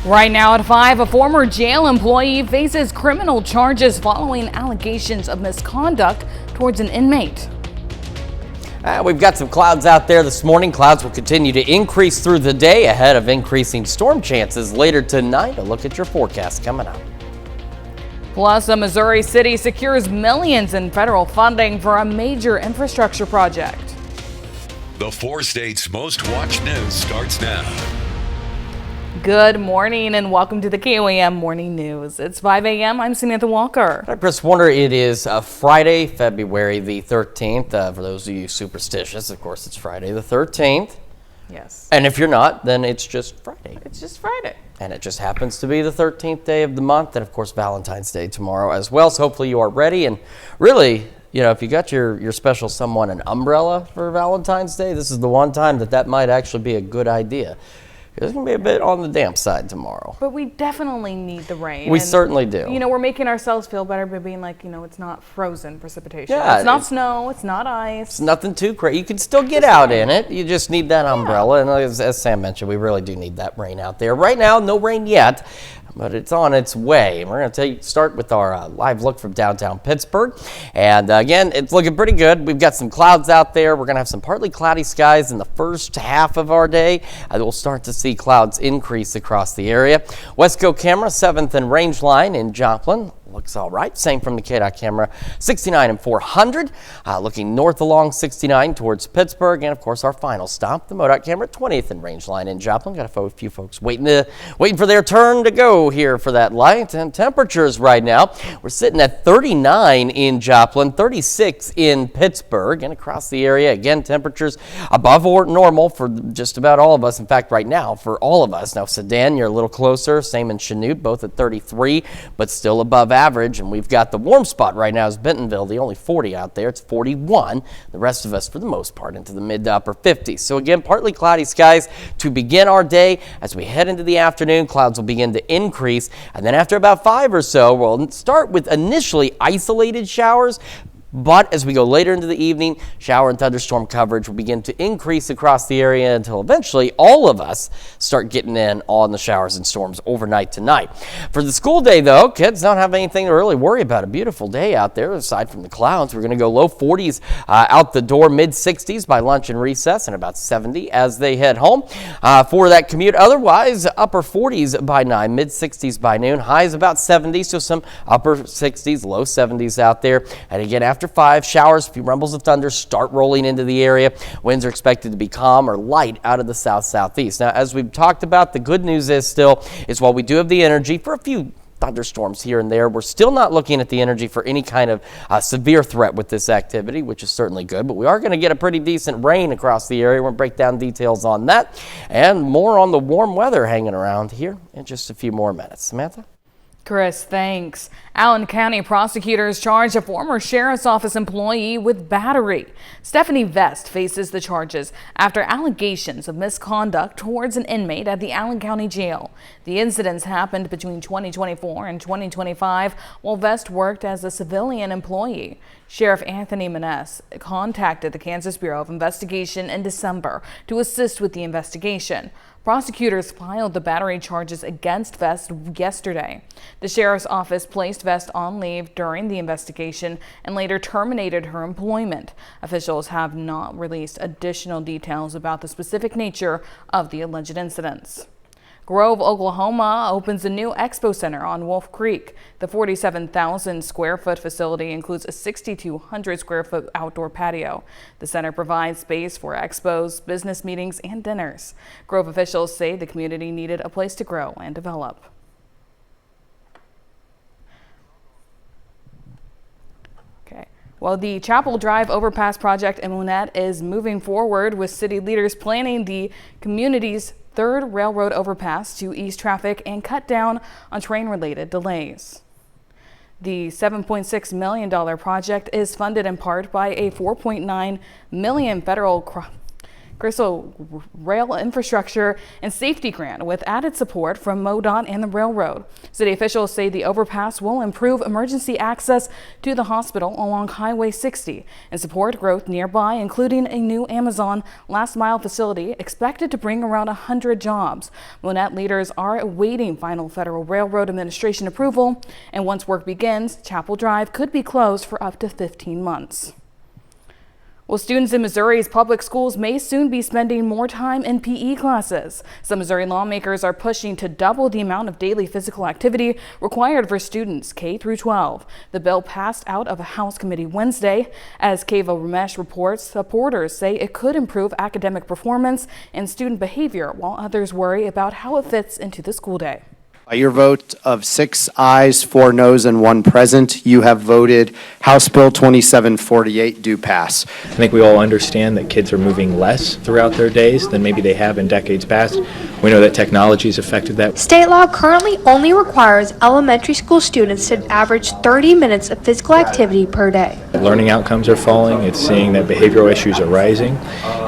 Right now at 5, a former jail employee faces criminal charges following allegations of misconduct towards an inmate. We've got some clouds out there this morning. Clouds will continue to increase through the day ahead of increasing storm chances later tonight. A look at your forecast coming up. Plus, a Missouri city secures millions in federal funding for a major infrastructure project. The 4 states' most watched news starts now. Good morning and welcome to the KOAM Morning News. It's 5 a.m. I'm Samantha Walker. Hi, Chris Warner. It is Friday, February the 13th. For those of you superstitious, of course, it's Friday the 13th. Yes. And if you're not, then it's just Friday. It's just Friday. And it just happens to be the 13th day of the month. And, of course, Valentine's Day tomorrow as well. So hopefully you are ready. And really, you know, if you got your special someone an umbrella for Valentine's Day, this is the one time that might actually be a good idea. It's going to be a bit on the damp side tomorrow. But we definitely need the rain. We certainly do. You know, we're making ourselves feel better by being like, you know, it's not frozen precipitation. Yeah, it's not snow. It's not ice. It's nothing too crazy. You can still get out in it. You just need that umbrella. And as Sam mentioned, we really do need that rain out there. Right now, no rain yet, but it's on its way. We're going to start with our live look from downtown Pittsburgh. And again, it's looking pretty good. We've got some clouds out there. We're going to have some partly cloudy skies in the first half of our day. We'll start to see clouds increase across the area. Westco camera, 7th and range line in Joplin. Looks all right. Same from the KDOT camera, 69 and 400. Looking north along 69 towards Pittsburgh. And, of course, our final stop, the MoDOT camera, 20th and range line in Joplin. Got a few folks waiting for their turn to go here for that light. And temperatures right now, we're sitting at 39 in Joplin, 36 in Pittsburgh. And across the area, again, temperatures above or normal for just about all of us. In fact, right now, for all of us. Now, Sedan, you're a little closer. Same in Chanute, both at 33, but still above average. And we've got the warm spot right now is Bentonville, the only 40 out there. It's 41. The rest of us, for the most part, into the mid to upper 50s. So again, partly cloudy skies to begin our day. As we head into the afternoon, clouds will begin to increase. And then after about 5 or so, we'll start with initially isolated showers. But as we go later into the evening, shower and thunderstorm coverage will begin to increase across the area until eventually all of us start getting in on the showers and storms overnight tonight. For the school day, though, kids don't have anything to really worry about. A beautiful day out there aside from the clouds. We're going to go low 40s out the door, mid 60s by lunch and recess, and about 70 as they head home for that commute. Otherwise, upper 40s by 9, mid 60s by noon, highs about 70, so some upper 60s, low 70s out there. And again, after 5, showers, a few rumbles of thunder start rolling into the area. Winds are expected to be calm or light out of the south-southeast. Now, as we've talked about, the good news is while we do have the energy for a few thunderstorms here and there, we're still not looking at the energy for any kind of severe threat with this activity, which is certainly good. But we are going to get a pretty decent rain across the area. We're going to break down details on that and more on the warm weather hanging around here in just a few more minutes. Samantha? Chris, thanks. Allen County prosecutors charge a former sheriff's office employee with battery. Stephanie Vest faces the charges after allegations of misconduct towards an inmate at the Allen County Jail. The incidents happened between 2024 and 2025 while Vest worked as a civilian employee. Sheriff Anthony Maness contacted the Kansas Bureau of Investigation in December to assist with the investigation. Prosecutors filed the battery charges against Vest yesterday. The sheriff's office placed Vest on leave during the investigation and later terminated her employment. Officials have not released additional details about the specific nature of the alleged incidents. Grove, Oklahoma opens a new expo center on Wolf Creek. The 47,000 square foot facility includes a 6,200 square foot outdoor patio. The center provides space for expos, business meetings, and dinners. Grove officials say the community needed a place to grow and develop. Well, the Chapel Drive Overpass project in Monette is moving forward with city leaders planning the community's third railroad overpass to ease traffic and cut down on train-related delays. The $7.6 million project is funded in part by a $4.9 million federal Crystal Rail Infrastructure and Safety Grant with added support from MoDOT and the railroad. City officials say the overpass will improve emergency access to the hospital along Highway 60 and support growth nearby, including a new Amazon last mile facility expected to bring around 100 jobs. Monette leaders are awaiting final Federal Railroad Administration approval, and once work begins, Chapel Drive could be closed for up to 15 months. Well, students in Missouri's public schools may soon be spending more time in PE classes. Some Missouri lawmakers are pushing to double the amount of daily physical activity required for students K through 12. The bill passed out of a House committee Wednesday. As Kava Ramesh reports, supporters say it could improve academic performance and student behavior, while others worry about how it fits into the school day. By your vote of 6 ayes, 4 noes, and 1 present, you have voted House Bill 2748 do pass. I think we all understand that kids are moving less throughout their days than maybe they have in decades past. We know that technology has affected that. State law currently only requires elementary school students to average 30 minutes of physical activity per day. Learning outcomes are falling. It's seeing that behavioral issues are rising.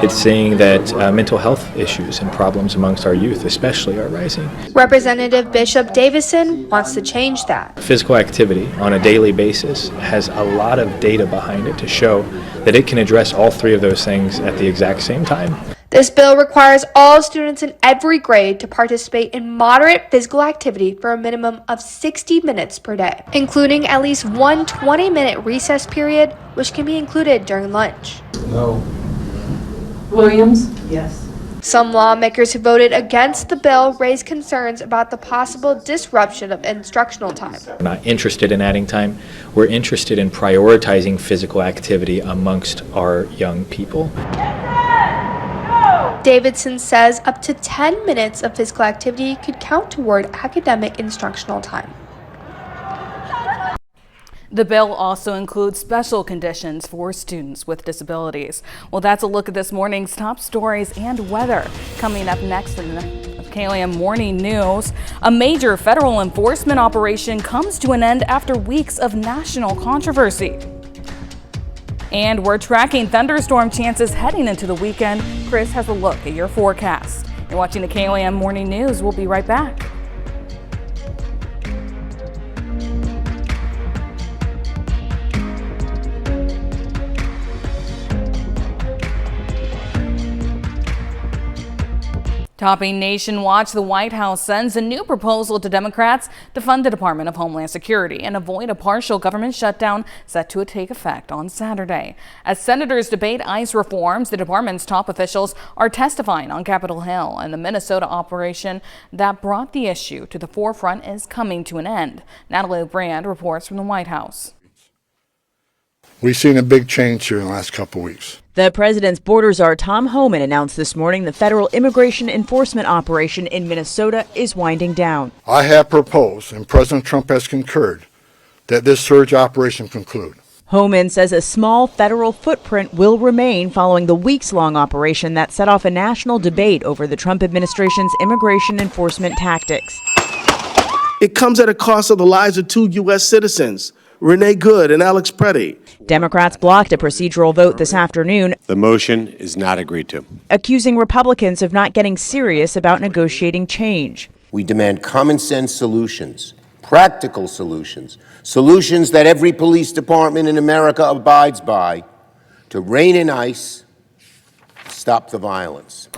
It's seeing that mental health issues and problems amongst our youth especially are rising. Representative Bishop Davison wants to change that. Physical activity on a daily basis has a lot of data behind it to show that it can address all 3 of those things at the exact same time. This bill requires all students in every grade to participate in moderate physical activity for a minimum of 60 minutes per day, including at least one 20-minute recess period, which can be included during lunch. No. Williams? Yes. Some lawmakers who voted against the bill raised concerns about the possible disruption of instructional time. We're not interested in adding time. We're interested in prioritizing physical activity amongst our young people. Davidson says up to 10 minutes of physical activity could count toward academic instructional time. The bill also includes special conditions for students with disabilities. Well, that's a look at this morning's top stories and weather. Coming up next in the KLAM Morning News, a major federal enforcement operation comes to an end after weeks of national controversy. And we're tracking thunderstorm chances heading into the weekend. Chris has a look at your forecast. You're watching the KLAM Morning News. We'll be right back. Topping Nation Watch, the White House sends a new proposal to Democrats to fund the Department of Homeland Security and avoid a partial government shutdown set to take effect on Saturday. As senators debate ICE reforms, the department's top officials are testifying on Capitol Hill, and the Minnesota operation that brought the issue to the forefront is coming to an end. Natalie Brand reports from the White House. We've seen a big change here in the last couple of weeks. The president's border czar Tom Homan announced this morning the federal immigration enforcement operation in Minnesota is winding down. I have proposed, and President Trump has concurred, that this surge operation conclude. Homan says a small federal footprint will remain following the weeks-long operation that set off a national debate over the Trump administration's immigration enforcement tactics. It comes at a cost of the lives of 2 U.S. citizens, Renee Good and Alex Preddy. Democrats blocked a procedural vote this afternoon. The motion is not agreed to. Accusing Republicans of not getting serious about negotiating change. We demand common sense solutions, practical solutions, solutions that every police department in America abides by to rein in ICE, stop the violence.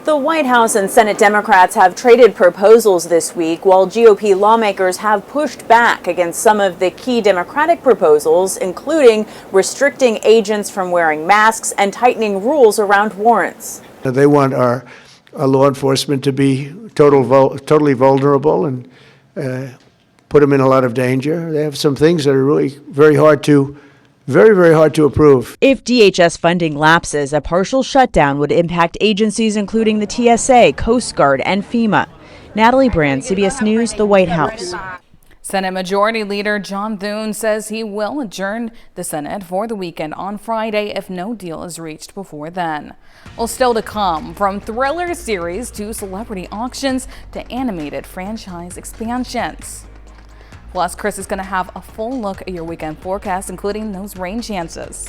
The White House and Senate Democrats have traded proposals this week, while GOP lawmakers have pushed back against some of the key Democratic proposals, including restricting agents from wearing masks and tightening rules around warrants. They want our law enforcement to be totally vulnerable and put them in a lot of danger. They have some things that are really very hard to approve. If DHS funding lapses, a partial shutdown would impact agencies including the TSA, Coast Guard, and FEMA. Natalie Brand, CBS News, the White House. Senate Majority Leader John Thune says he will adjourn the Senate for the weekend on Friday if no deal is reached before then. Well, still to come, from thriller series to celebrity auctions to animated franchise expansions. Plus, Chris is going to have a full look at your weekend forecast, including those rain chances.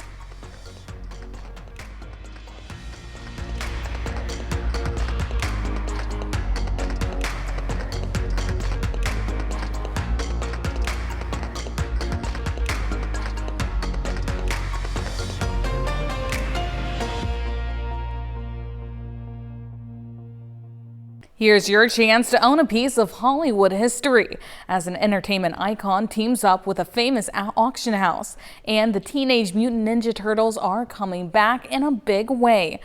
Here's your chance to own a piece of Hollywood history as an entertainment icon teams up with a famous auction house. And the Teenage Mutant Ninja Turtles are coming back in a big way.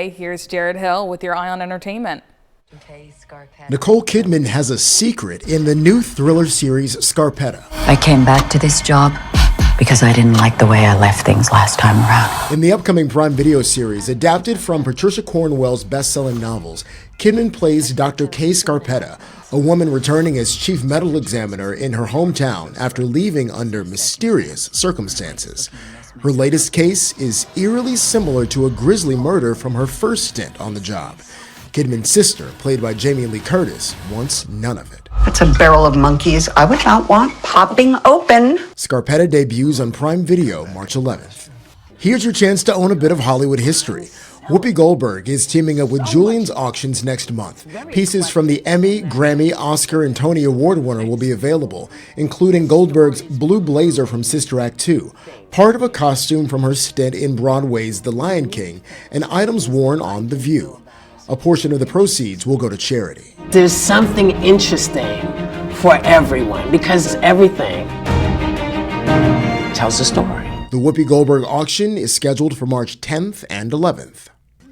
Here's Jared Hill with your Eye on Entertainment. Nicole Kidman has a secret in the new thriller series Scarpetta. I came back to this job because I didn't like the way I left things last time around. In the upcoming Prime Video series, adapted from Patricia Cornwell's best-selling novels, Kidman plays Dr. Kay Scarpetta, a woman returning as chief medical examiner in her hometown after leaving under mysterious circumstances. Her latest case is eerily similar to a grisly murder from her first stint on the job. Kidman's sister, played by Jamie Lee Curtis, wants none of it. That's a barrel of monkeys I would not want popping open. Scarpetta debuts on Prime Video March 11th. Here's your chance to own a bit of Hollywood history. Whoopi Goldberg is teaming up with Julian's Auctions next month. Pieces from the Emmy, Grammy, Oscar, and Tony Award winner will be available, including Goldberg's blue blazer from Sister Act 2, part of a costume from her stint in Broadway's The Lion King, and items worn on The View. A portion of the proceeds will go to charity. There's something interesting for everyone because everything tells a story. The Whoopi Goldberg auction is scheduled for March 10th and 11th.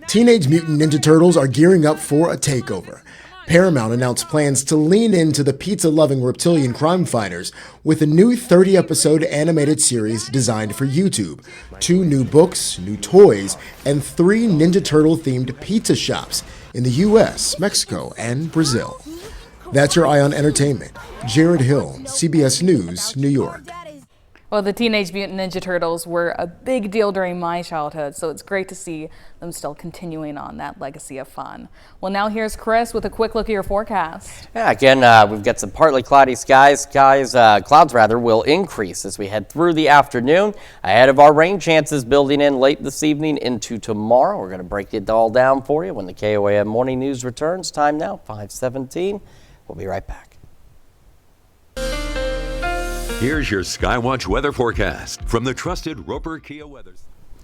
Teenage Mutant Ninja Turtles are gearing up for a takeover. Paramount announced plans to lean into the pizza-loving reptilian crime fighters with a new 30-episode animated series designed for YouTube, 2 new books, new toys, and 3 Ninja Turtle-themed pizza shops in the U.S., Mexico, and Brazil. That's your Eye on Entertainment. Jared Hill, CBS News, New York. Well, the Teenage Mutant Ninja Turtles were a big deal during my childhood, so it's great to see them still continuing on that legacy of fun. Well, now here's Chris with a quick look at your forecast. Yeah, again, we've got some partly cloudy skies. Clouds will increase as we head through the afternoon. Ahead of our rain chances building in late this evening into tomorrow. We're going to break it all down for you when the KOAM Morning News returns. Time now, 5:17. We'll be right back. Here's your Skywatch weather forecast from the trusted Roper Kia Weather.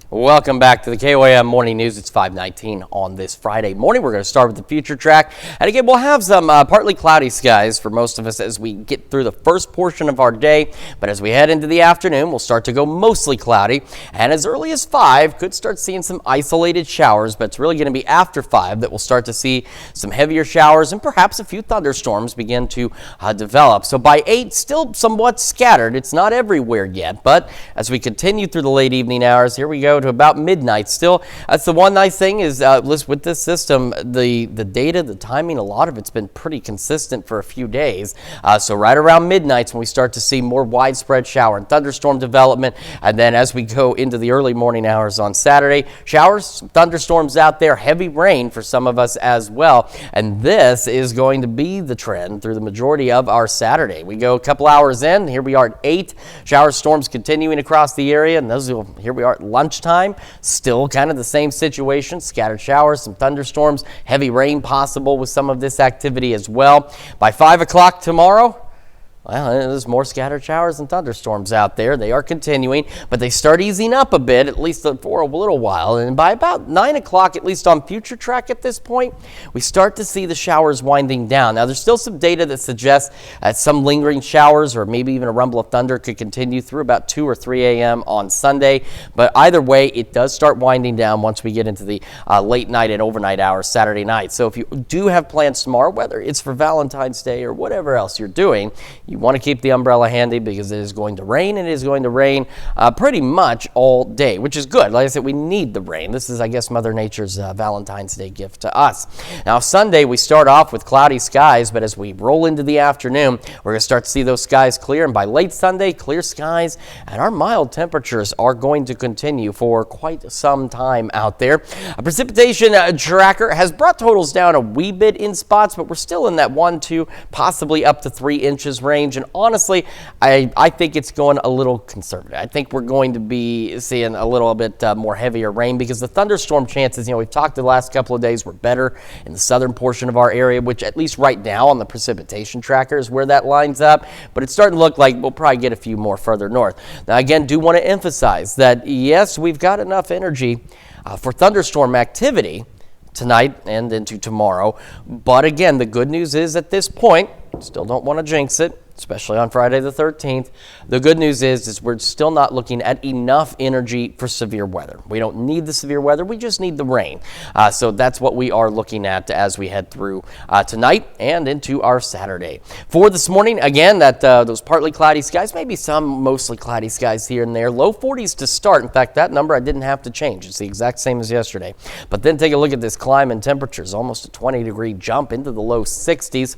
Welcome back to the KOAM Morning News. It's 5:19 on this Friday morning. We're going to start with the future track. And again, we'll have some partly cloudy skies for most of us as we get through the first portion of our day. But as we head into the afternoon, we'll start to go mostly cloudy. And as early as 5, could start seeing some isolated showers. But it's really going to be after 5 that we'll start to see some heavier showers and perhaps a few thunderstorms begin to develop. So by 8, still somewhat scattered. It's not everywhere yet. But as we continue through the late evening hours, here we go to about midnight. Still, that's the one nice thing is with this system, the data, the timing, a lot of it's been pretty consistent for a few days. So right around midnight when we start to see more widespread shower and thunderstorm development. And then as we go into the early morning hours on Saturday, showers, thunderstorms out there, heavy rain for some of us as well. And this is going to be the trend through the majority of our Saturday. We go a couple hours in. Here we are at 8. Shower storms continuing across the area. And here we are at lunchtime. Still kind of the same situation. Scattered showers, some thunderstorms, heavy rain possible with some of this activity as well. By 5 o'clock tomorrow, well, there's more scattered showers and thunderstorms out there. They are continuing, but they start easing up a bit, at least for a little while. And by about 9 o'clock, at least on future track at this point, we start to see the showers winding down. Now, there's still some data that suggests some lingering showers or maybe even a rumble of thunder could continue through about 2 or 3 a.m. on Sunday. But either way, it does start winding down once we get into the late night and overnight hours Saturday night. So if you do have plans tomorrow, whether it's for Valentine's Day or whatever else you're doing, you want to keep the umbrella handy because it is going to rain, and it is going to rain pretty much all day, which is good. Like I said, we need the rain. This is, I guess, Mother Nature's Valentine's Day gift to us. Now, Sunday, we start off with cloudy skies, but as we roll into the afternoon, we're going to start to see those skies clear, and by late Sunday, clear skies, and our mild temperatures are going to continue for quite some time out there. A precipitation tracker has brought totals down a wee bit in spots, but we're still in that 1, 2, possibly up to 3 inches range. And honestly, I think it's going a little conservative. I think we're going to be seeing a little bit more heavier rain because the thunderstorm chances, we've talked the last couple of days were better in the southern portion of our area, which at least right now on the precipitation tracker is where that lines up. But it's starting to look like we'll probably get a few more further north. Now, again, do want to emphasize that, yes, we've got enough energy for thunderstorm activity tonight and into tomorrow. But again, the good news is at this point, still don't want to jinx it, especially on Friday the 13th. The good news is we're still not looking at enough energy for severe weather. We don't need the severe weather. We just need the rain. So that's what we are looking at as we head through tonight and into our Saturday. For this morning, again, those partly cloudy skies, maybe some mostly cloudy skies here and there. Low 40s to start. In fact, that number I didn't have to change. It's the exact same as yesterday. But then take a look at this climb and temperatures. Almost a 20-degree jump into the low 60s.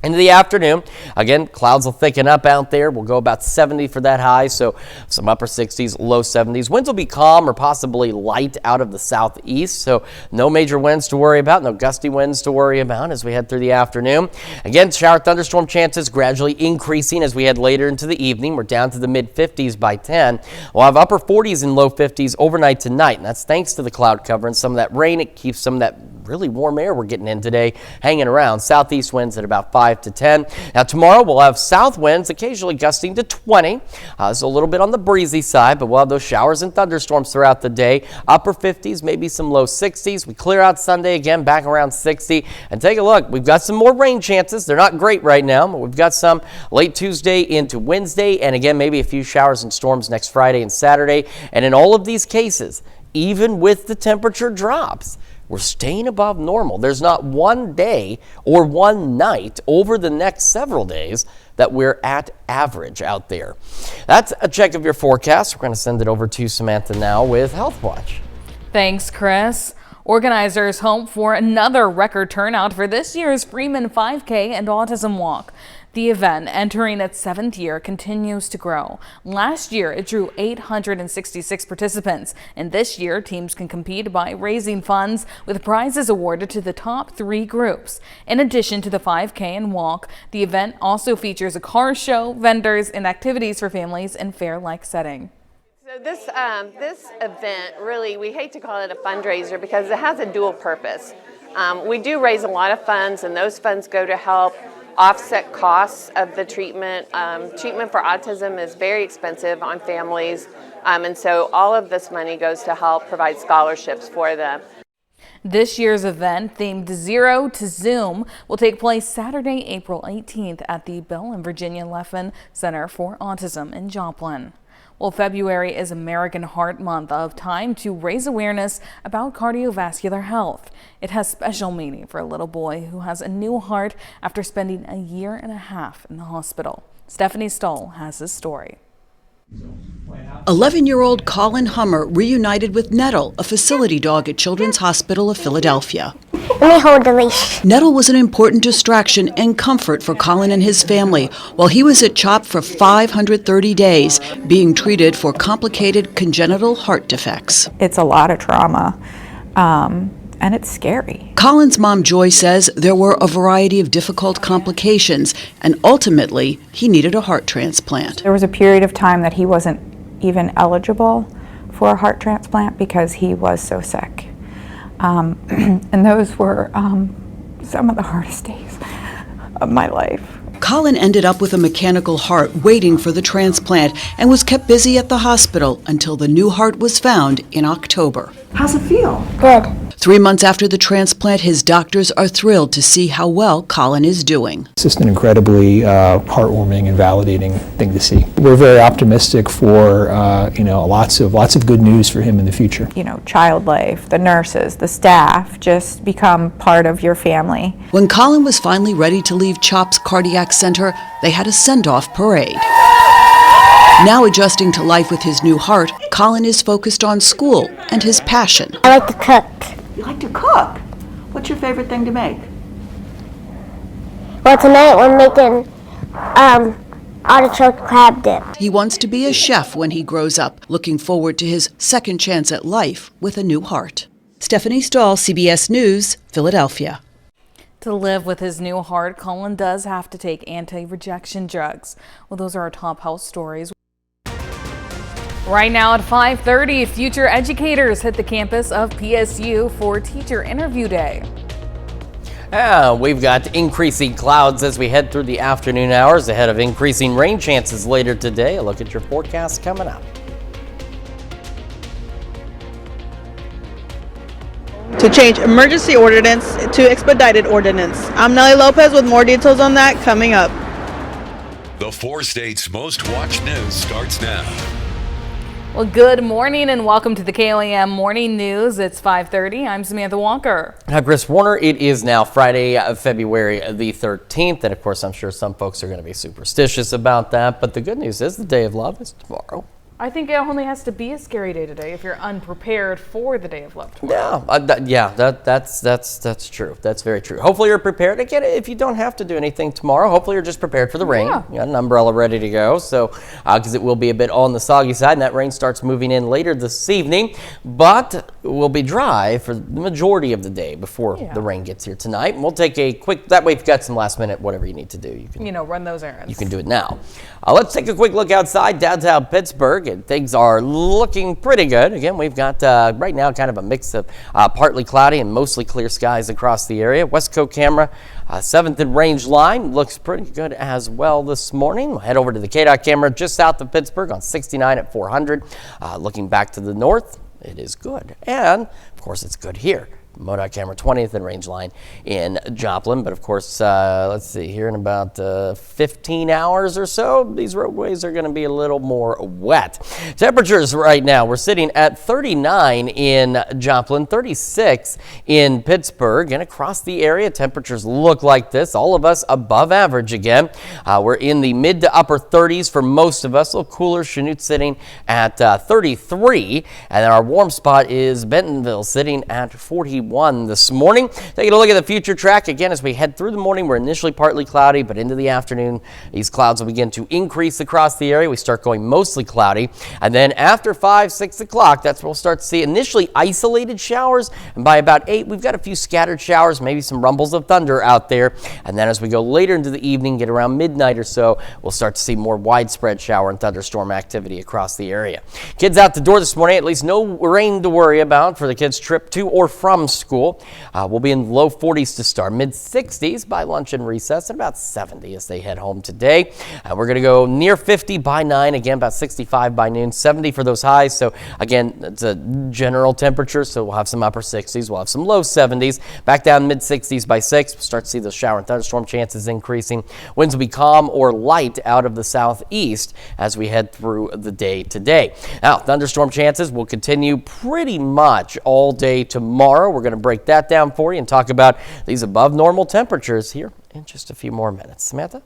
Into the afternoon, again, clouds will thicken up out there. We'll go about 70 for that high, so some upper 60s, low 70s. Winds will be calm or possibly light out of the southeast, so no major winds to worry about, no gusty winds to worry about as we head through the afternoon. Again, shower thunderstorm chances gradually increasing as we head later into the evening. We're down to the mid-50s by 10. We'll have upper 40s and low 50s overnight tonight, and that's thanks to the cloud cover and some of that rain. It keeps some of that really warm air we're getting in today hanging around. Southeast winds at about 5 to 10. Now tomorrow we'll have south winds occasionally gusting to 20. It's a little bit on the breezy side, but we'll have those showers and thunderstorms throughout the day. Upper 50s, maybe some low 60s. We clear out Sunday again, back around 60. And take a look, we've got some more rain chances. They're not great right now, but we've got some late Tuesday into Wednesday, and again maybe a few showers and storms next Friday and Saturday. And in all of these cases, even with the temperature drops, we're staying above normal. There's not one day or one night over the next several days that we're at average out there. That's a check of your forecast. We're going to send it over to Samantha now with Health Watch. Thanks, Chris. Organizers hope for another record turnout for this year's Freeman 5K and Autism Walk. The event, entering its 7th year, continues to grow. Last year, it drew 866 participants, and this year, teams can compete by raising funds with prizes awarded to the top 3 groups. In addition to the 5K and walk, the event also features a car show, vendors, and activities for families in fair-like setting. So this event, really, we hate to call it a fundraiser because it has a dual purpose. We do raise a lot of funds, and those funds go to help offset costs of the treatment. Treatment for autism is very expensive on families, and so all of this money goes to help provide scholarships for them. This year's event, themed Zero to Zoom, will take place Saturday, April 18th at the Bill and Virginia Leffen Center for Autism in Joplin. Well, February is American Heart Month, of time to raise awareness about cardiovascular health. It has special meaning for a little boy who has a new heart after spending a year and a half in the hospital. Stephanie Stoll has this story. 11-year-old Colin Hummer reunited with Nettle, a facility dog at Children's Hospital of Philadelphia. Let me hold the leash. Nettle was an important distraction and comfort for Colin and his family while he was at CHOP for 530 days, being treated for complicated congenital heart defects. It's a lot of trauma, and it's scary. Colin's mom, Joy, says there were a variety of difficult complications, and ultimately, he needed a heart transplant. There was a period of time that he wasn't even eligible for a heart transplant because he was so sick. And those were some of the hardest days of my life. Colin ended up with a mechanical heart waiting for the transplant and was kept busy at the hospital until the new heart was found in October. How's it feel? Good. 3 months after the transplant, his doctors are thrilled to see how well Colin is doing. It's just an incredibly heartwarming and validating thing to see. We're very optimistic for lots of good news for him in the future. You know, child life, the nurses, the staff just become part of your family. When Colin was finally ready to leave CHOP's cardiac center, they had a send-off parade. Now adjusting to life with his new heart, Colin is focused on school and his passion. I like to cook. You like to cook? What's your favorite thing to make? Well, tonight we're making artichoke crab dip. He wants to be a chef when he grows up, looking forward to his second chance at life with a new heart. Stephanie Stahl, CBS News, Philadelphia. To live with his new heart, Colin does have to take anti-rejection drugs. Well, those are our top health stories. Right now at 5:30, future educators hit the campus of PSU for Teacher Interview Day. We've got increasing clouds as we head through the afternoon hours ahead of increasing rain chances later today. A look at your forecast coming up. to change emergency ordinance to expedited ordinance. I'm Nelly Lopez with more details on that coming up. The 4 states' most watched news starts now. Well, good morning and welcome to the KLAM Morning News. It's 5:30. I'm Samantha Walker. I'm Chris Warner. It is now Friday, February the 13th. And of course, I'm sure some folks are going to be superstitious about that. But the good news is the Day of Love is tomorrow. I think it only has to be a scary day today if you're unprepared for the Day of Love tomorrow. That's true. That's very true. Hopefully you're prepared. Again, if you don't have to do anything tomorrow, hopefully you're just prepared for the rain. You got an umbrella ready to go. So, because it will be a bit on the soggy side, and that rain starts moving in later this evening, but it will be dry for the majority of the day before the rain gets here tonight. And we'll take a quick, that way if you've got some last minute, whatever you need to do, you can, run those errands. You can do it now. Let's take a quick look outside downtown Pittsburgh, and things are looking pretty good. Again, we've got right now kind of a mix of partly cloudy and mostly clear skies across the area. Westcoast camera, 7th and range line looks pretty good as well this morning. We'll head over to the KDOT camera just south of Pittsburgh on 69 at 400. Looking back to the north, it is good. And, of course, it's good here. MoDOT camera 20th and range line in Joplin. But of course, let's see, here in about 15 hours or so, these roadways are going to be a little more wet. Temperatures right now, we're sitting at 39 in Joplin, 36 in Pittsburgh, and across the area, temperatures look like this. All of us above average again. We're in the mid to upper 30s for most of us. A little cooler, Chanute sitting at 33, and then our warm spot is Bentonville sitting at 41 this morning. Taking a look at the future track again as we head through the morning. We're initially partly cloudy, but into the afternoon, these clouds will begin to increase across the area. We start going mostly cloudy, and then after 5, 6 o'clock, that's where we'll start to see initially isolated showers, and by about 8, we've got a few scattered showers, maybe some rumbles of thunder out there, and then as we go later into the evening, get around midnight or so, we'll start to see more widespread shower and thunderstorm activity across the area. Kids out the door this morning, at least no rain to worry about for the kids' trip to or from school. We'll be in low 40s to start, mid 60s by lunch and recess, and about 70 as they head home today. We're going to go near 50 by 9, again about 65 by noon, 70 for those highs. So again, it's a general temperature, so we'll have some upper 60s, we'll have some low 70s, back down mid 60s by 6. We'll start to see those shower and thunderstorm chances increasing. Winds will be calm or light out of the southeast as we head through the day today. Now, thunderstorm chances will continue pretty much all day tomorrow. We're going to break that down for you and talk about these above normal temperatures here in just a few more minutes. Samantha?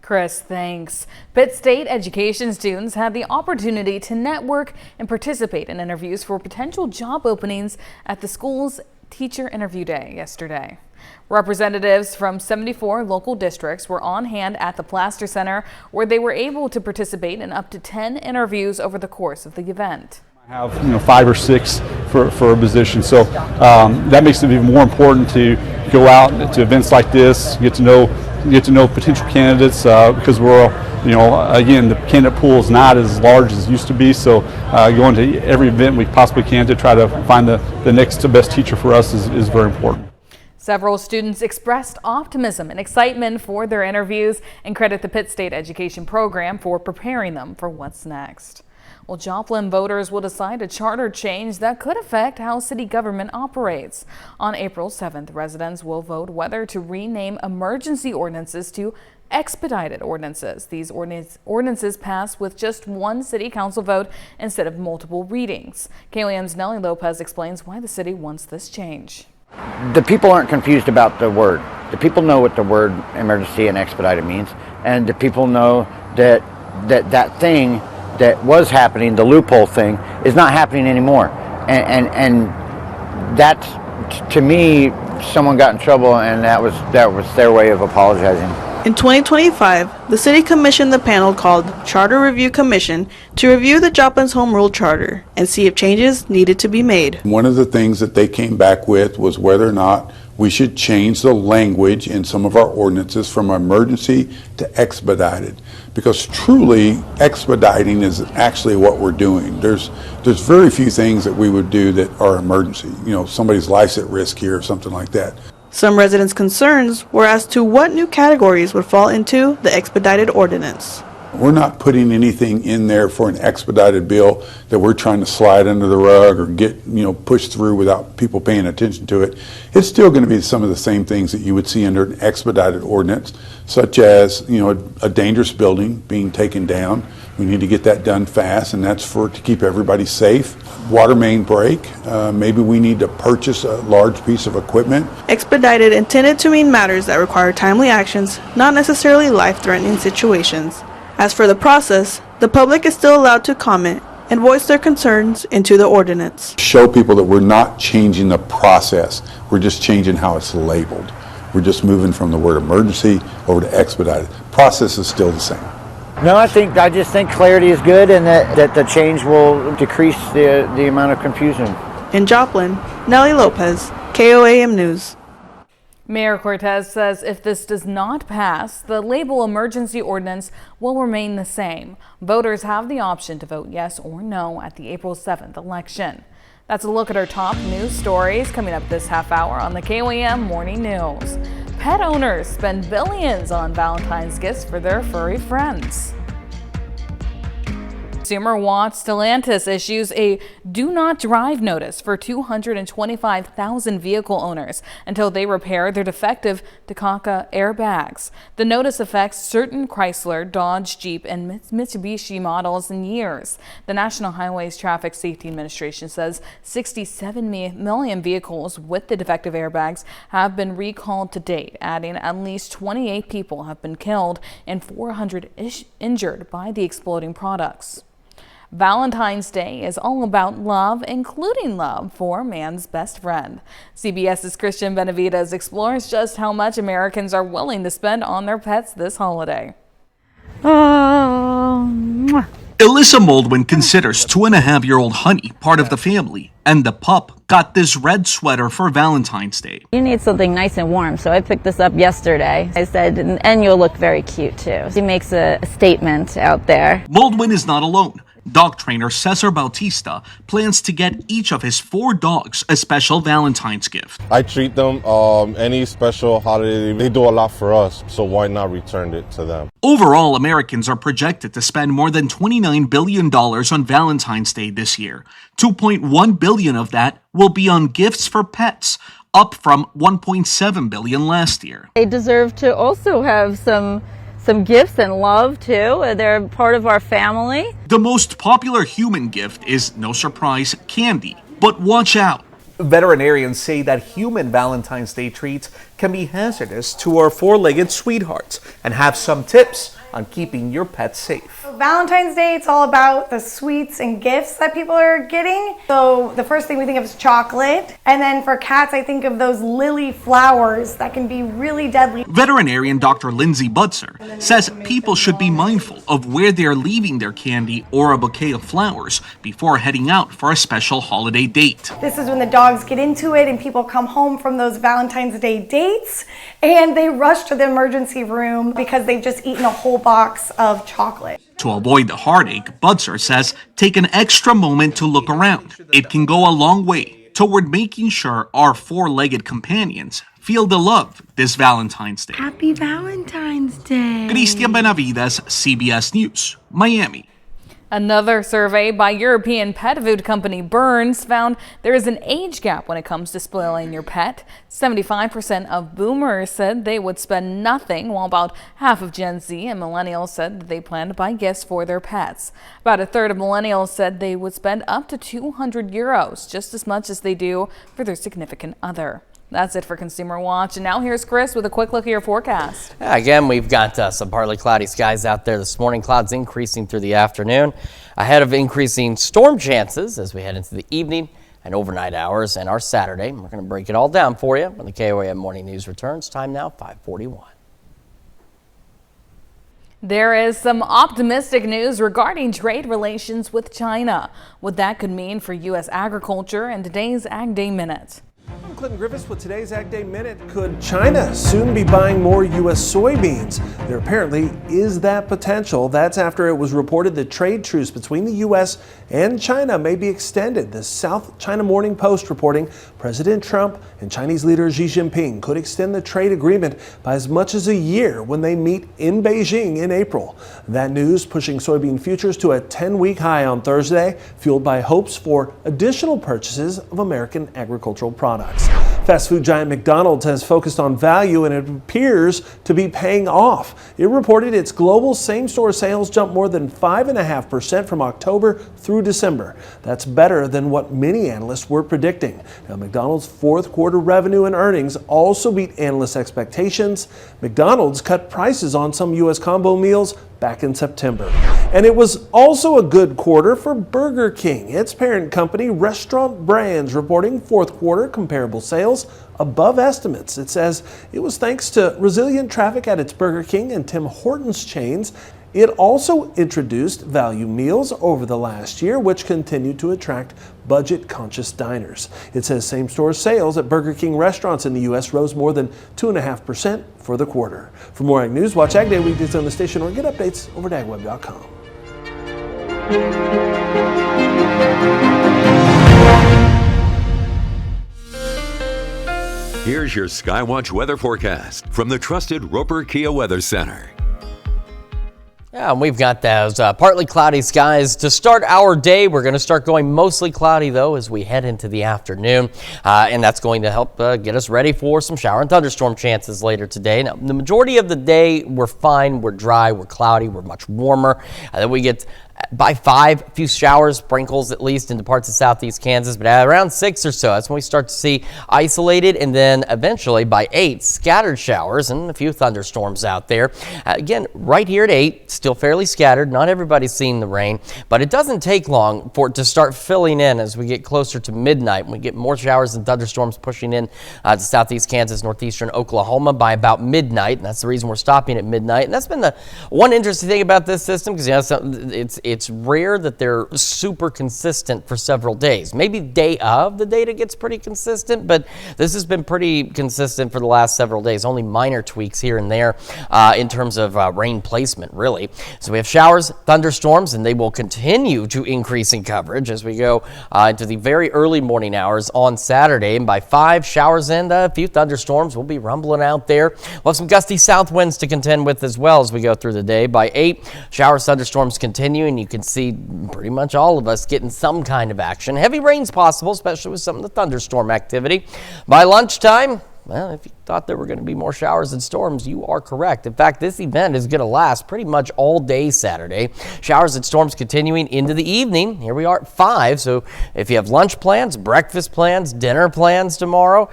Chris, thanks. Pitt State education students had the opportunity to network and participate in interviews for potential job openings at the school's teacher interview day yesterday. Representatives from 74 local districts were on hand at the Plaster Center, where they were able to participate in up to 10 interviews over the course of the event. Have 5 or 6 for a position, so that makes it even more important to go out to events like this, get to know potential candidates, because we're again, the candidate pool is not as large as it used to be, so going to every event we possibly can to try to find the next best teacher for us is very important. Several students expressed optimism and excitement for their interviews and credit the Pitt State Education Program for preparing them for what's next. Well, Joplin voters will decide a charter change that could affect how city government operates. On April 7th, residents will vote whether to rename emergency ordinances to expedited ordinances. These ordinances pass with just one city council vote instead of multiple readings. KLAM's Nelly Lopez explains why the city wants this change. The people aren't confused about the word. The people know what the word emergency and expedited means, and the people know that thing that was happening, the loophole thing, is not happening anymore. And that's, to me, someone got in trouble, and that was their way of apologizing. In 2025, the city commissioned the panel called Charter Review Commission to review the Joplin's Home Rule Charter and see if changes needed to be made. One of the things that they came back with was whether or not we should change the language in some of our ordinances from emergency to expedited, because truly expediting is actually what we're doing. There's very few things that we would do that are emergency. Somebody's life's at risk here or something like that. Some residents' concerns were as to what new categories would fall into the expedited ordinance. We're not putting anything in there for an expedited bill that we're trying to slide under the rug or get, pushed through without people paying attention to it. It's still going to be some of the same things that you would see under an expedited ordinance, such as, a dangerous building being taken down. We need to get that done fast, and that's to keep everybody safe. Water main break. Maybe we need to purchase a large piece of equipment. Expedited intended to mean matters that require timely actions, not necessarily life-threatening situations. As for the process, the public is still allowed to comment and voice their concerns into the ordinance. Show people that we're not changing the process. We're just changing how it's labeled. We're just moving from the word emergency over to expedited. Process is still the same. No, I just think clarity is good, and that the change will decrease the amount of confusion. In Joplin, Nellie Lopez, KOAM News. Mayor Cortez says if this does not pass, the label emergency ordinance will remain the same. Voters have the option to vote yes or no at the April 7th election. That's a look at our top news stories coming up this half hour on the KOAM Morning News. Pet owners spend billions on Valentine's gifts for their furry friends. Consumer Watch Stellantis issues a do not drive notice for 225,000 vehicle owners until they repair their defective Takata airbags. The notice affects certain Chrysler, Dodge, Jeep, and Mitsubishi models and years. The National Highways Traffic Safety Administration says 67 million vehicles with the defective airbags have been recalled to date, adding at least 28 people have been killed and 400 injured by the exploding products. Valentine's Day is all about love, including love for man's best friend. CBS's Christian Benavides explores just how much Americans are willing to spend on their pets this holiday. Alyssa Moldwin considers 2.5-year-old Honey part of the family, and the pup got this red sweater for Valentine's Day. You need something nice and warm, so I picked this up yesterday. I said, and you'll look very cute too. She makes a statement out there. Moldwin is not alone. Dog trainer Cesar Bautista plans to get each of his 4 dogs a special Valentine's gift. I treat them any special holiday. They do a lot for us, so why not return it to them? Overall, Americans are projected to spend more than $29 billion on Valentine's Day this year. $2.1 billion of that will be on gifts for pets, up from $1.7 billion last year. They deserve to also have some gifts and love too. They're part of our family. The most popular human gift is, no surprise, candy. But watch out. Veterinarians say that human Valentine's Day treats can be hazardous to our four-legged sweethearts and have some tips on keeping your pet safe. Valentine's Day, it's all about the sweets and gifts that people are getting. So the first thing we think of is chocolate. And then for cats, I think of those lily flowers that can be really deadly. Veterinarian Dr. Lindsay Butzer says people should be mindful of where they're leaving their candy or a bouquet of flowers before heading out for a special holiday date. This is when the dogs get into it and people come home from those Valentine's Day dates and they rush to the emergency room because they've just eaten a whole box of chocolate. To avoid the heartache, Butzer says take an extra moment to look around. It can go a long way toward making sure our four-legged companions feel the love this Valentine's Day. Happy Valentine's Day. Christian Benavides, CBS News, Miami. Another survey by European pet food company Burns found there is an age gap when it comes to spoiling your pet. 75% of boomers said they would spend nothing, while about half of Gen Z and millennials said that they plan to buy gifts for their pets. About a third of millennials said they would spend up to €200, just as much as they do for their significant other. That's it for Consumer Watch. And now here's Chris with a quick look at your forecast. Again, we've got some partly cloudy skies out there this morning. Clouds increasing through the afternoon, ahead of increasing storm chances as we head into the evening and overnight hours and our Saturday. We're going to break it all down for you when the KOAM Morning News returns. Time now, 5:41. There is some optimistic news regarding trade relations with China, what that could mean for U.S. agriculture in today's Ag Day Minute. I'm Clinton Griffiths with today's Ag Day Minute. Could China soon be buying more U.S. soybeans? There apparently is that potential. That's after it was reported the trade truce between the U.S. and China may be extended. The South China Morning Post reporting President Trump and Chinese leader Xi Jinping could extend the trade agreement by as much as a year when they meet in Beijing in April. That news pushing soybean futures to a 10-week high on Thursday, fueled by hopes for additional purchases of American agricultural products. Fast food giant McDonald's has focused on value and it appears to be paying off. It reported its global same-store sales jumped more than 5.5% from October through December. That's better than what many analysts were predicting. Now, McDonald's fourth quarter revenue and earnings also beat analyst expectations. McDonald's cut prices on some U.S. combo meals back in September. And it was also a good quarter for Burger King. Its parent company, Restaurant Brands, reporting fourth quarter comparable sales above estimates. It says it was thanks to resilient traffic at its Burger King and Tim Hortons chains. It also introduced value meals over the last year, which continued to attract budget-conscious diners. It says same-store sales at Burger King restaurants in the U.S. rose more than 2.5% for the quarter. For more Ag News, watch Ag Day weekdays on the station or get updates over at agweb.com. Here's your Skywatch weather forecast from the trusted Roper Kia Weather Center. Yeah, and we've got those partly cloudy skies to start our day. We're going to start going mostly cloudy, though, as we head into the afternoon. And that's going to help get us ready for some shower and thunderstorm chances later today. Now, the majority of the day, we're fine. We're dry. We're cloudy. We're much warmer. Then we get by 5, a few showers, sprinkles at least into parts of southeast Kansas, but at around 6 or so, that's when we start to see isolated, and then eventually by 8, scattered showers and a few thunderstorms out there. Again, right here at 8, still fairly scattered. Not everybody's seeing the rain, but it doesn't take long for it to start filling in as we get closer to midnight, when we get more showers and thunderstorms pushing in to southeast Kansas, northeastern Oklahoma by about midnight, and that's the reason we're stopping at midnight. And that's been the one interesting thing about this system, because it's rare that they're super consistent for several days. Maybe day of the data gets pretty consistent, but this has been pretty consistent for the last several days. Only minor tweaks here and there in terms of rain placement, really. So we have showers, thunderstorms, and they will continue to increase in coverage as we go into the very early morning hours on Saturday. And by 5, showers and a few thunderstorms will be rumbling out there. We'll have some gusty south winds to contend with as well as we go through the day. By 8, showers, thunderstorms continue, and you can see pretty much all of us getting some kind of action. Heavy rain's possible, especially with some of the thunderstorm activity. By lunchtime, well, if you thought there were going to be more showers and storms, you are correct. In fact, this event is going to last pretty much all day Saturday. Showers and storms continuing into the evening. Here we are at 5. So if you have lunch plans, breakfast plans, dinner plans tomorrow,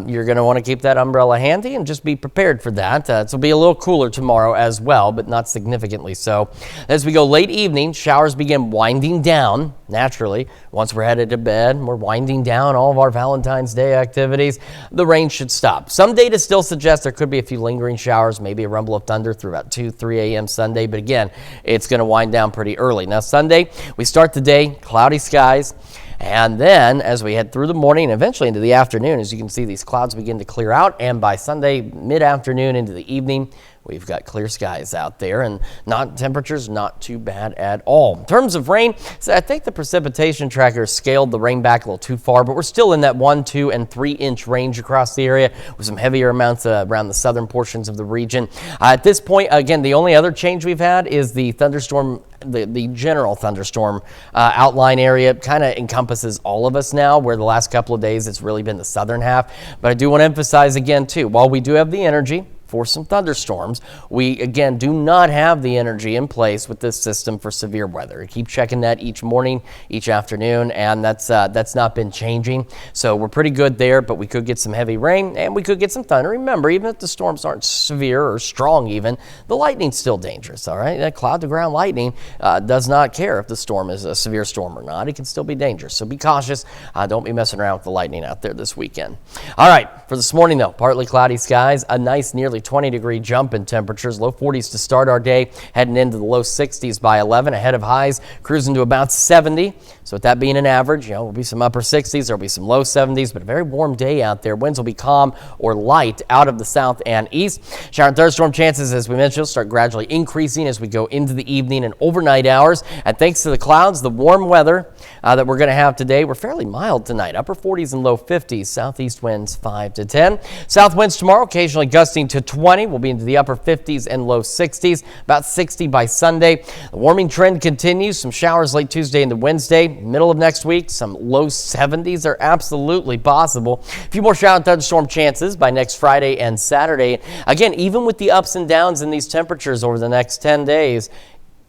you're going to want to keep that umbrella handy and just be prepared for that. It'll be a little cooler tomorrow as well, but not significantly so. As we go late evening, showers begin winding down naturally. Once we're headed to bed, we're winding down all of our Valentine's Day activities. The rain should stop. Some data still suggests there could be a few lingering showers, maybe a rumble of thunder through about 2, 3 a.m. Sunday, but again, it's going to wind down pretty early. Now Sunday, we start the day, cloudy skies, and then as we head through the morning and eventually into the afternoon, as you can see, these clouds begin to clear out, and by Sunday mid-afternoon into the evening, we've got clear skies out there, and temperatures not too bad at all. In terms of rain, so I think the precipitation tracker scaled the rain back a little too far, but we're still in that 1, 2, and 3 inch range across the area with some heavier amounts around the southern portions of the region. At this point, again, the only other change we've had is the thunderstorm. The general thunderstorm outline area kind of encompasses all of us now, where the last couple of days it's really been the southern half. But I do want to emphasize again, too, while we do have the energy for some thunderstorms, we again do not have the energy in place with this system for severe weather. Keep checking that each morning, each afternoon, and that's not been changing. So we're pretty good there, but we could get some heavy rain and we could get some thunder. Remember, even if the storms aren't severe or strong even, the lightning's still dangerous, all right? That cloud-to-ground lightning does not care if the storm is a severe storm or not. It can still be dangerous, so be cautious. Don't be messing around with the lightning out there this weekend. All right, for this morning, though, partly cloudy skies, a nice nearly 20-degree jump in temperatures. Low 40s to start our day, heading into the low 60s by 11. Ahead of highs, cruising to about 70. So with that being an average, will be some upper 60s. There'll be some low 70s, but a very warm day out there. Winds will be calm or light out of the south and east. Shower and thunderstorm chances, as we mentioned, will start gradually increasing as we go into the evening and overnight hours. And thanks to the clouds, the warm weather that we're going to have today, we're fairly mild tonight. Upper 40s and low 50s. Southeast winds 5 to 10. South winds tomorrow, occasionally gusting to 20. We'll be into the upper 50s and low 60s. About 60 by Sunday. The warming trend continues. Some showers late Tuesday into Wednesday. Middle of next week, some low 70s are absolutely possible. A few more shower and thunderstorm chances by next Friday and Saturday. Again, even with the ups and downs in these temperatures over the next 10 days,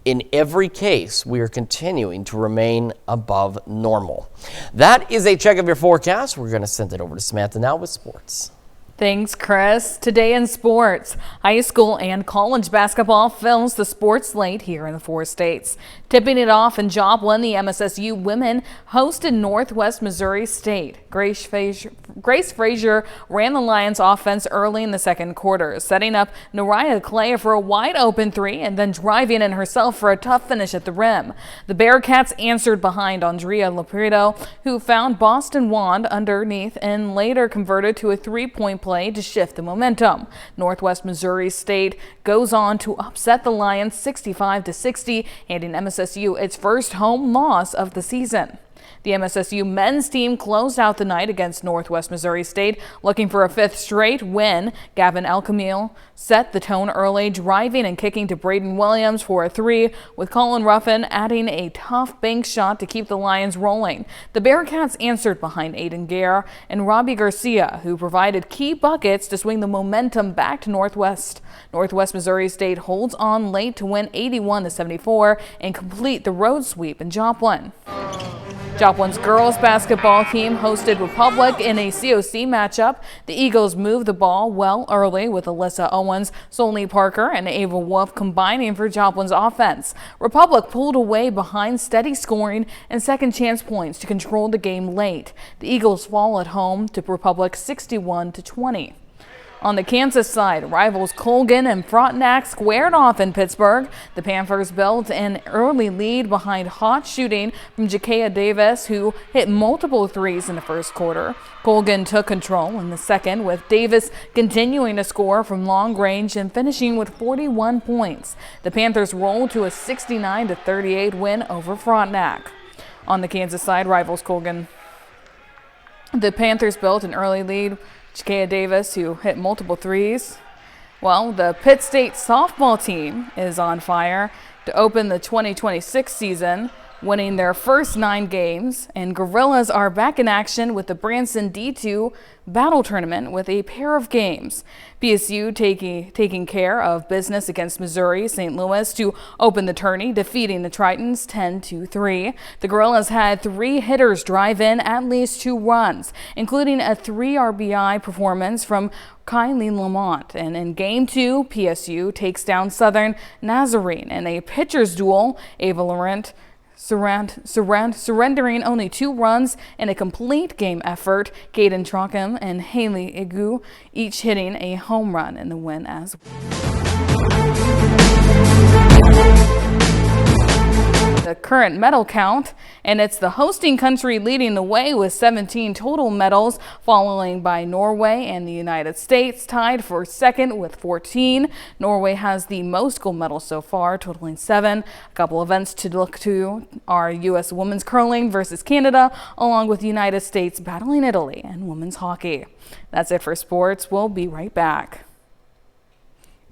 in every case, we are continuing to remain above normal. That is a check of your forecast. We're going to send it over to Samantha now with sports. Thanks, Chris. Today in sports, high school and college basketball fills the sports slate here in the 4 states. Tipping it off in Joplin, the MSSU women hosted Northwest Missouri State. Grace Frazier ran the Lions offense early in the second quarter, setting up Nariah Clay for a wide-open three and then driving in herself for a tough finish at the rim. The Bearcats answered behind Andrea Laprido, who found Boston Wand underneath and later converted to a three-point play to shift the momentum. Northwest Missouri State goes on to upset the Lions 65-60, handing MSSU its first home loss of the season. The MSSU men's team closed out the night against Northwest Missouri State, looking for a 5th straight win. Gavin Elkamil set the tone early, driving and kicking to Braden Williams for a 3, with Colin Ruffin adding a tough bank shot to keep the Lions rolling. The Bearcats answered behind Aiden Gare and Robbie Garcia, who provided key buckets to swing the momentum back to Northwest. Northwest Missouri State holds on late to win 81-74 and complete the road sweep in Joplin. Joplin's girls basketball team hosted Republic in a COC matchup. The Eagles moved the ball well early with Alyssa Owens, Solney Parker, and Ava Wolf combining for Joplin's offense. Republic pulled away behind steady scoring and second chance points to control the game late. The Eagles fall at home to Republic 61-20. On the Kansas side, rivals Colgan and Frontenac squared off in Pittsburgh. The Panthers built an early lead behind hot shooting from Jakea Davis, who hit multiple threes in the first quarter. Colgan took control in the second, with Davis continuing to score from long range and finishing with 41 points. The Panthers rolled to a 69-38 win over Frontenac. On the Kansas side, rivals Colgan. The Panthers built an early lead. Jakea Davis, who hit multiple threes. Well, the Pitt State softball team is on fire to open the 2026 season, winning their first 9 games, and Gorillas are back in action with the Branson D2 Battle Tournament with a pair of games. PSU taking care of business against Missouri St. Louis to open the tourney, defeating the Tritons 10-3. The Gorillas had 3 hitters drive in at least 2 runs, including a 3 RBI performance from Kylie Lamont. And in Game 2, PSU takes down Southern Nazarene in a pitcher's duel. Ava Laurent surrendering only 2 runs in a complete game effort. Caden Trockham and Haley Igu each hitting a home run in the win as well. The current medal count, and it's the hosting country leading the way with 17 total medals, following by Norway and the United States, tied for second with 14. Norway has the most gold medals so far, totaling 7. A couple events to look to are U.S. women's curling versus Canada, along with the United States battling Italy, and women's hockey. That's it for sports. We'll be right back.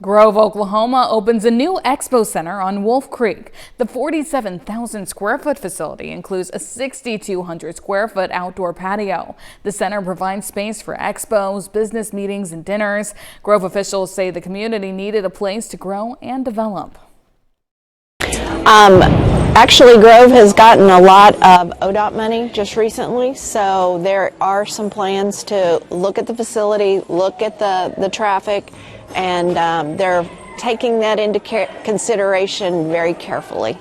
Grove, Oklahoma opens a new expo center on Wolf Creek. The 47,000 square foot facility includes a 6,200 square foot outdoor patio. The center provides space for expos, business meetings, and dinners. Grove officials say the community needed a place to grow and develop. Actually, Grove has gotten a lot of ODOT money just recently, so there are some plans to look at the facility, look at the traffic, and they're taking that into consideration very carefully.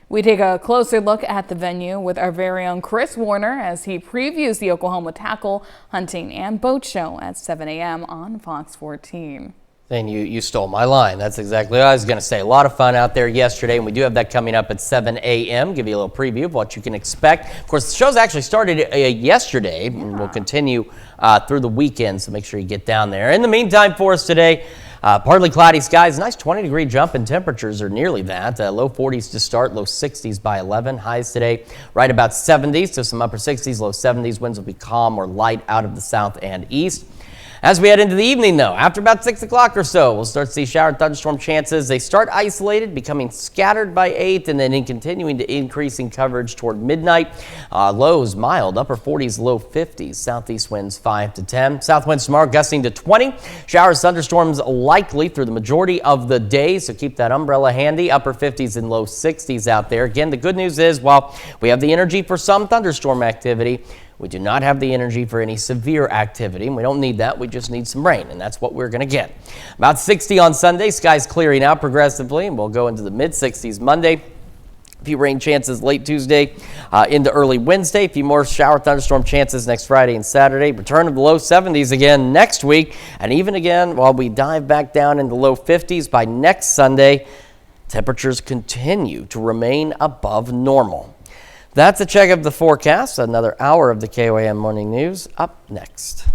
We take a closer look at the venue with our very own Chris Warner as he previews the Oklahoma Tackle, Hunting, and Boat Show at 7 a.m. on Fox 14. And you stole my line. That's exactly what I was going to say. A lot of fun out there yesterday, and we do have that coming up at 7 a.m. Give you a little preview of what you can expect. Of course, the show's actually started yesterday, and will continue through the weekend, so make sure you get down there. In the meantime, for us today, partly cloudy skies, nice 20-degree jump in temperatures, or nearly that. Low 40s to start, low 60s by 11. Highs today right about 70s, so some upper 60s, low 70s. Winds will be calm or light out of the south and east. As we head into the evening, though, after about 6 o'clock or so, we'll start to see shower and thunderstorm chances. They start isolated, becoming scattered by 8, and then continuing to increase in coverage toward midnight. Lows mild, upper 40s, low 50s. Southeast winds 5 to 10. South winds tomorrow gusting to 20. Showers, thunderstorms likely through the majority of the day, so keep that umbrella handy. Upper 50s and low 60s out there. Again, the good news is, while we have the energy for some thunderstorm activity, we do not have the energy for any severe activity, and we don't need that. We just need some rain, and that's what we're going to get. About 60 on Sunday. Skies clearing out progressively, and we'll go into the mid-60s Monday. A few rain chances late Tuesday into early Wednesday. A few more shower thunderstorm chances next Friday and Saturday. Return of the low 70s again next week, and even again while we dive back down into the low 50s by next Sunday. Temperatures continue to remain above normal. That's a check of the forecast. Another hour of the KOAM Morning News up next.